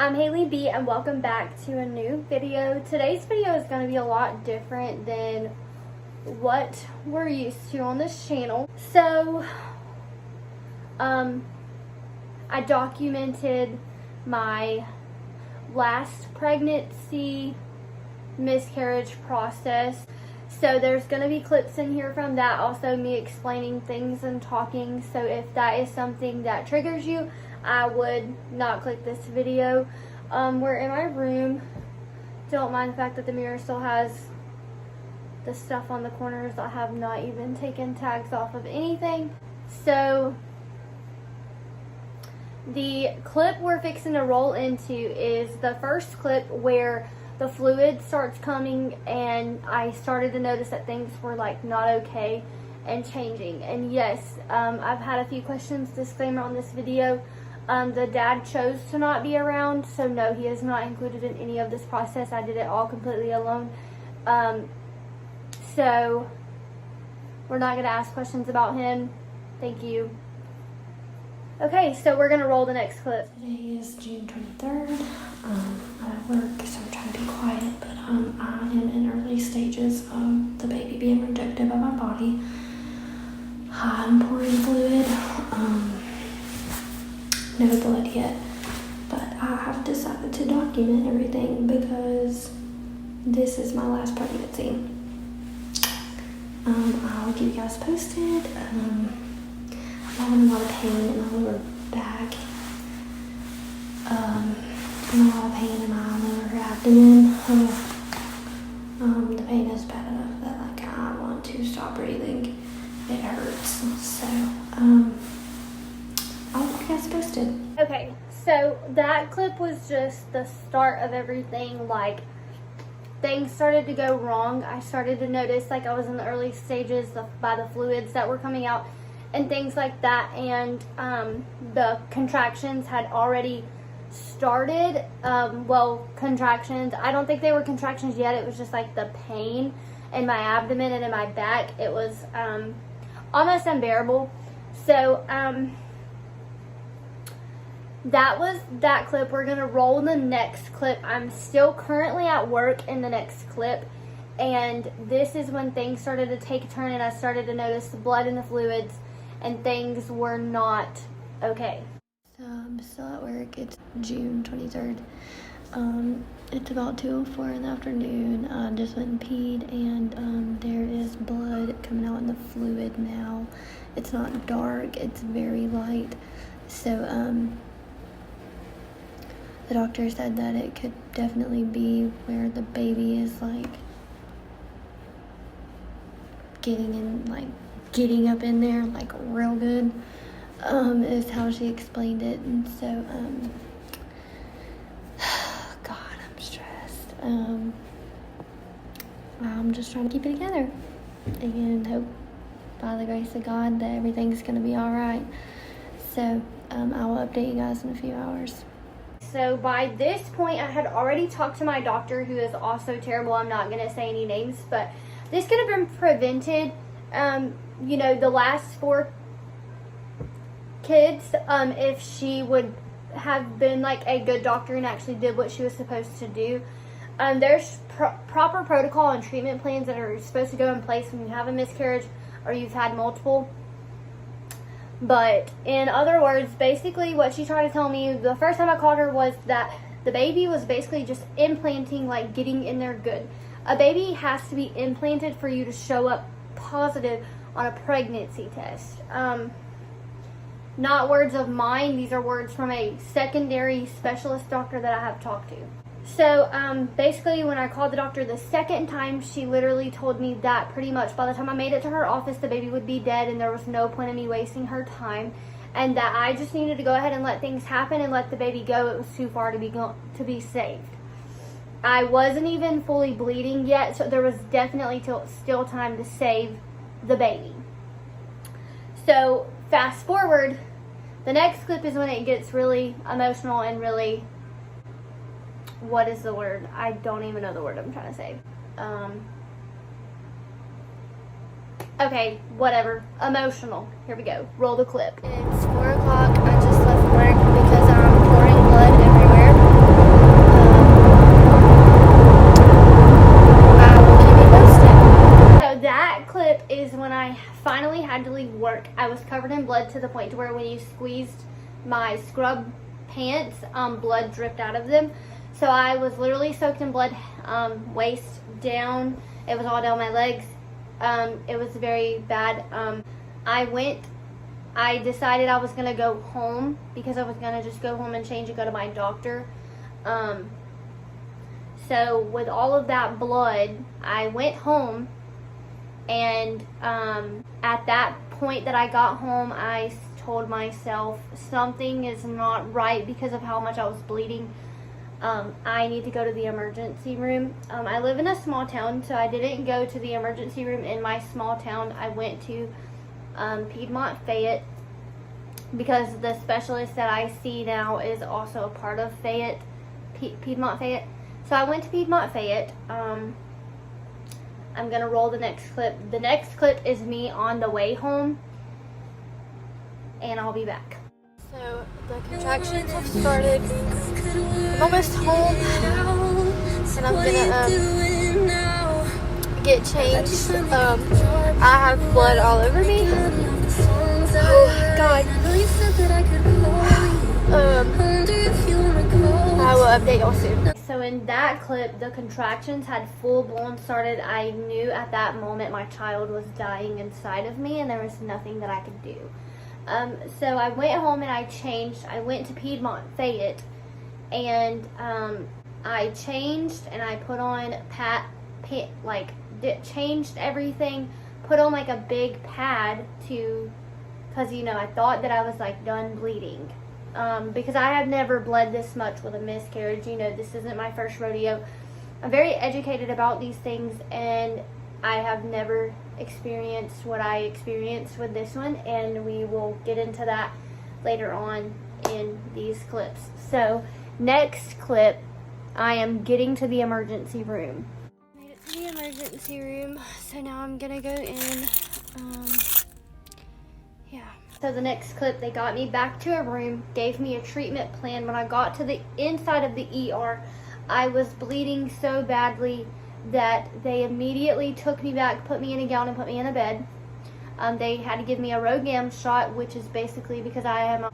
I'm Haley B and welcome back to a new video. Today's video is going to be a lot different than what we're used to on this channel. So, I documented my last pregnancy miscarriage process. So there's going to be clips in here from that, also me explaining things and talking. So if that is something that triggers you, I would not click this video. We're in my room. Don't mind the fact that the mirror still has the stuff on the corners. I have not even taken tags off of anything. So the clip we're fixing to roll into is the first clip where the fluid starts coming and I started to notice that things were like not okay and changing. And yes, I've had a few questions, disclaimer on this video. The dad chose to not be around, so no, he is not included in any of this process. I did it all completely alone. So we're not going to ask questions about him. Thank you. Okay, so we're going to roll the next clip. Today is June 23rd. I'm at work, so I'm trying to be quiet, but I am in early stages of the baby being rejected by my body. I'm pouring fluid. No blood yet, but I have decided to document everything because this is my last pregnancy. I'll keep you guys posted. I'm having a lot of pain in my lower back. I'm a lot of pain in my lower abdomen. The pain is bad enough that like I want to stop breathing. It hurts. So I'll keep you guys posted. Okay, so that clip was just the start of everything. Like, things started to go wrong. I started to notice like I was in the early stages by the fluids that were coming out and things like that, and the contractions had already started. Well, contractions, I don't think they were contractions yet. It was just like the pain in my abdomen and in my back. It was almost unbearable. So that was that clip. We're gonna roll the next clip. I'm still currently at work in the next clip, and this is when things started to take a turn and I started to notice the blood in the fluids and things were not okay. So I'm still at work. It's June 23rd. It's about 2:04 in the afternoon. I just went and peed, and there is blood coming out in the fluid now. It's not dark, it's very light. So the doctor said that it could definitely be where the baby is like getting up in there like real good, is how she explained it. And so God, I'm stressed. I'm just trying to keep it together and hope by the grace of God that everything's gonna be all right. So I will update you guys in a few hours. So by this point, I had already talked to my doctor, who is also terrible. I'm not going to say any names, but this could have been prevented. You know, the last 4 kids, if she would have been like a good doctor and actually did what she was supposed to do. There's proper protocol and treatment plans that are supposed to go in place when you have a miscarriage or you've had multiple. But in other words, basically what she tried to tell me the first time I called her was that the baby was basically just implanting, like getting in there good. A baby has to be implanted for you to show up positive on a pregnancy test. Not words of mine. These are words from a secondary specialist doctor that I have talked to. So basically when I called the doctor the second time, she literally told me that pretty much by the time I made it to her office, the baby would be dead and there was no point in me wasting her time, and that I just needed to go ahead and let things happen and let the baby go. It was too far to be saved. I wasn't even fully bleeding yet, so there was definitely still time to save the baby. So fast forward, the next clip is when it gets really emotional and really, what is the word? I don't even know the word I'm trying to say. Okay, whatever. Emotional. Here we go. Roll the clip. It's 4 o'clock. I just left work because I'm pouring blood everywhere. was covered in blood to the point to where when you squeezed my scrub pants, blood dripped out of them. So I was literally soaked in blood, waist down. It was all down my legs. It was very bad. I decided I was gonna go home because I was gonna just go home and change and go to my doctor. So with all of that blood, I went home, and at that point that I got home, I told myself something is not right because of how much I was bleeding. I need to go to the emergency room. I live in a small town, so I didn't go to the emergency room in my small town. I went to Piedmont Fayette because the specialist that I see now is also a part of Fayette, Piedmont Fayette. So I went to Piedmont Fayette. I'm gonna roll the next clip. The next clip is me on the way home, and I'll be back. So the contractions have started. I'm almost home, and I'm gonna get changed. I have blood all over me. Oh God. I will update y'all soon. So in that clip, the contractions had full blown started. I knew at that moment my child was dying inside of me, and there was nothing that I could do. So I went home and I changed. I went to Piedmont Fayette, and I changed and I put on changed everything, put on like a big pad because you know I thought that I was like done bleeding, because I have never bled this much with a miscarriage. You know, this isn't my first rodeo. I'm very educated about these things, and I have never experienced what I experienced with this one, and we will get into that later on in these clips. So next clip, I am getting to the emergency room. Made it to the emergency room, so now I'm gonna go in. Yeah. So the next clip, they got me back to a room, gave me a treatment plan. When I got to the inside of the ER, I was bleeding so badly that they immediately took me back, put me in a gown, and put me in a bed. They had to give me a Rogam shot, which is basically because I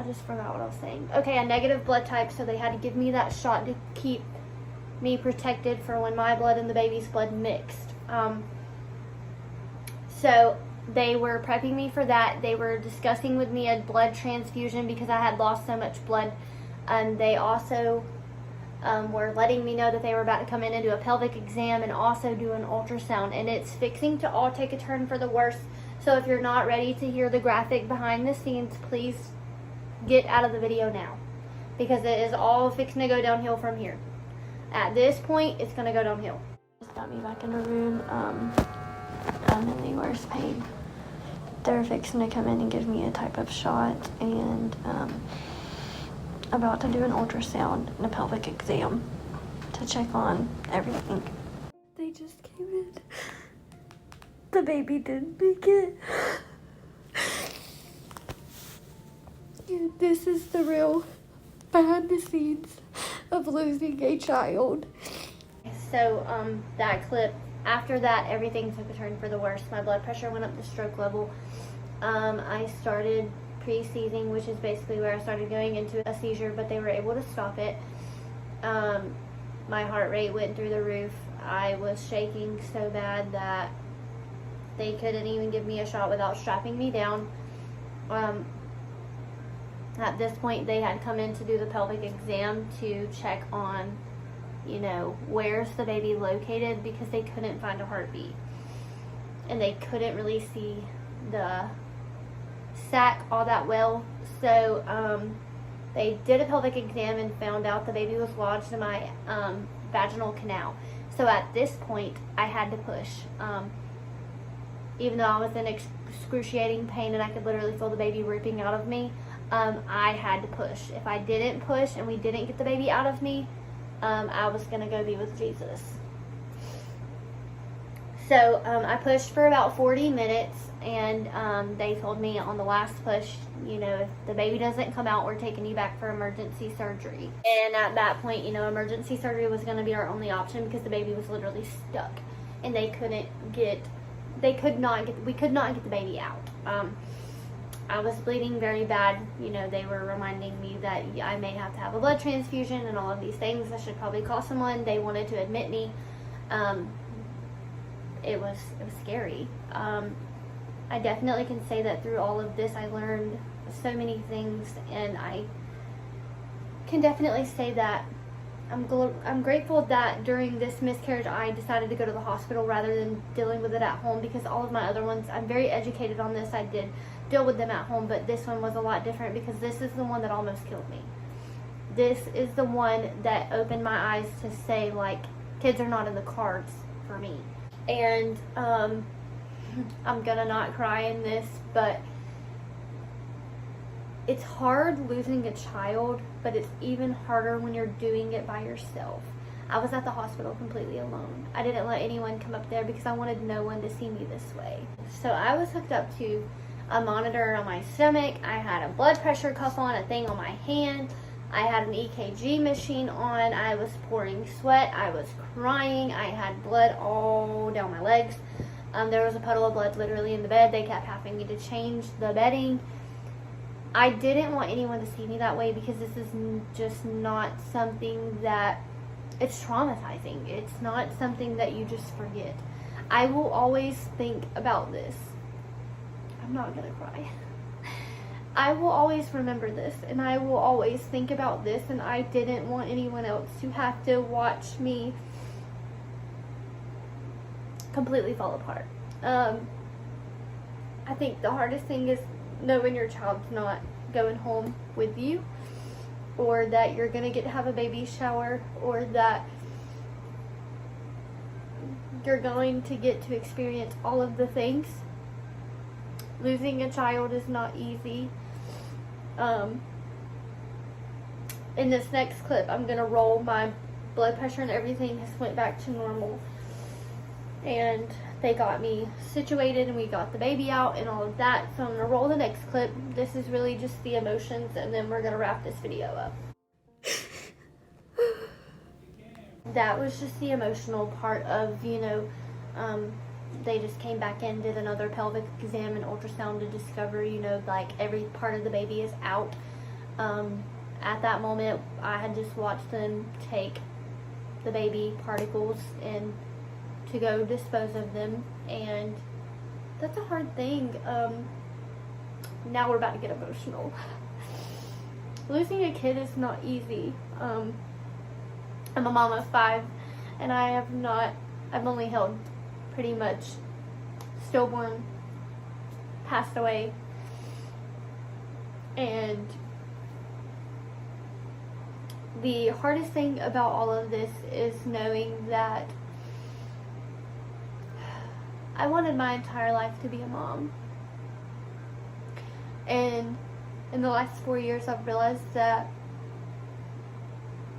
just forgot what I was saying. Okay, a negative blood type, so they had to give me that shot to keep me protected for when my blood and the baby's blood mixed. So they were prepping me for that. They were discussing with me a blood transfusion because I had lost so much blood. They also were letting me know that they were about to come in and do a pelvic exam and also do an ultrasound, and it's fixing to all take a turn for the worse. So if you're not ready to hear the graphic behind the scenes, please get out of the video now, because it is all fixing to go downhill from here. At this point, it's going to go downhill. Just got me back in the room. I'm in the worst pain. They're fixing to come in and give me a type of shot, and about to do an ultrasound and a pelvic exam to check on everything. They just came in. The baby didn't make it. And this is the real behind the scenes of losing a child. So that clip, after that, everything took a turn for the worse. My blood pressure went up to stroke level. I started pre-seizing, which is basically where I started going into a seizure, but they were able to stop it. My heart rate went through the roof. I was shaking so bad that they couldn't even give me a shot without strapping me down. At this point, they had come in to do the pelvic exam to check on, you know, where's the baby located, because they couldn't find a heartbeat. And they couldn't really see the sac all that well. So they did a pelvic exam and found out the baby was lodged in my vaginal canal. So at this point, I had to push. Even though I was in excruciating pain and I could literally feel the baby ripping out of me, I had to push. If I didn't push and we didn't get the baby out of me, I was going to go be with Jesus. So I pushed for about 40 minutes, and they told me on the last push, you know, if the baby doesn't come out, we're taking you back for emergency surgery. And at that point, you know, emergency surgery was going to be our only option because the baby was literally stuck and they couldn't get we could not get the baby out. I was bleeding very bad. You know, they were reminding me that I may have to have a blood transfusion and all of these things. I should probably call someone. They wanted to admit me. It was scary. I definitely can say that through all of this, I learned so many things, and I can definitely say that I'm grateful that during this miscarriage I decided to go to the hospital rather than dealing with it at home, because all of my other ones, I'm very educated on this. I did deal with them at home, but this one was a lot different because this is the one that almost killed me. This is the one that opened my eyes to say, like, kids are not in the cards for me. And I'm gonna not cry in this, but it's hard losing a child, but it's even harder when you're doing it by yourself. I was at the hospital completely alone. I didn't let anyone come up there because I wanted no one to see me this way. So I was hooked up to a monitor on my stomach. I had a blood pressure cuff on, a thing on my hand. I had an EKG machine on. I was pouring sweat. I was crying. I had blood all down my legs. There was a puddle of blood literally in the bed. They kept having me to change the bedding. I didn't want anyone to see me that way because this is just not something that, it's traumatizing. It's not something that you just forget. I will always think about this. I'm not gonna cry. I will always remember this, and I will always think about this, and I didn't want anyone else to have to watch me completely fall apart. I think the hardest thing is knowing your child's not going home with you, or that you're gonna get to have a baby shower, or that you're going to get to experience all of the things. Losing a child is not easy. In this next clip, I'm gonna roll. My blood pressure and everything has went back to normal, and they got me situated and we got the baby out and all of that. So I'm gonna roll the next clip. This is really just the emotions, and then we're gonna wrap this video up. That was just the emotional part of, you know, they just came back in, did another pelvic exam and ultrasound to discover, you know, like every part of the baby is out. At that moment, I had just watched them take the baby particles and to go dispose of them, and that's a hard thing. Now we're about to get emotional. Losing a kid is not easy. I'm a mom of 5, and I've only held pretty much stillborn, passed away, and the hardest thing about all of this is knowing that I wanted my entire life to be a mom. And in the last 4 years, I've realized that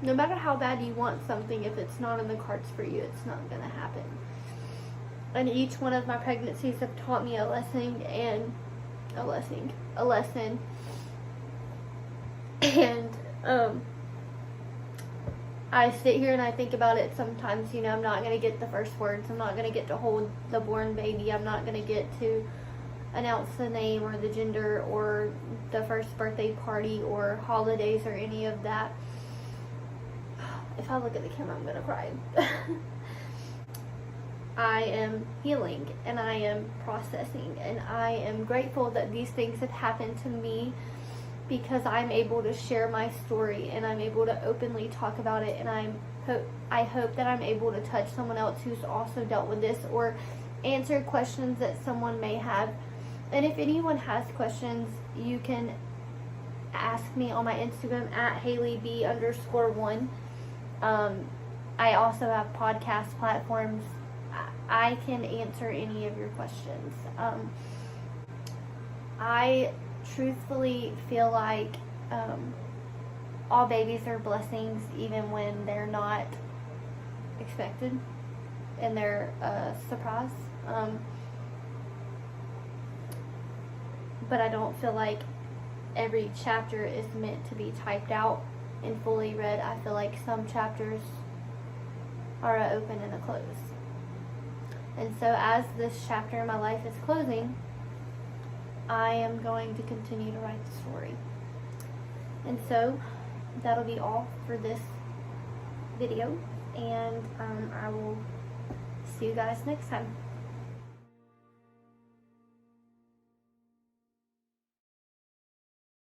no matter how bad you want something, if it's not in the cards for you, it's not going to happen. And each one of my pregnancies have taught me a lesson. And I sit here and I think about it sometimes. You know, I'm not going to get the first words. I'm not going to get to hold the born baby. I'm not going to get to announce the name or the gender or the first birthday party or holidays or any of that. If I look at the camera, I'm going to cry. I am healing, and I am processing, and I am grateful that these things have happened to me, because I'm able to share my story and I'm able to openly talk about it, and I hope that I'm able to touch someone else who's also dealt with this, or answer questions that someone may have. And if anyone has questions, you can ask me on my Instagram at HaileyB_1. I also have podcast platforms. I can answer any of your questions. I truthfully feel like all babies are blessings, even when they're not expected and they're a surprise. But I don't feel like every chapter is meant to be typed out and fully read. I feel like some chapters are an open and a close. And so as this chapter in my life is closing, I am going to continue to write the story. And so that'll be all for this video, and I will see you guys next time.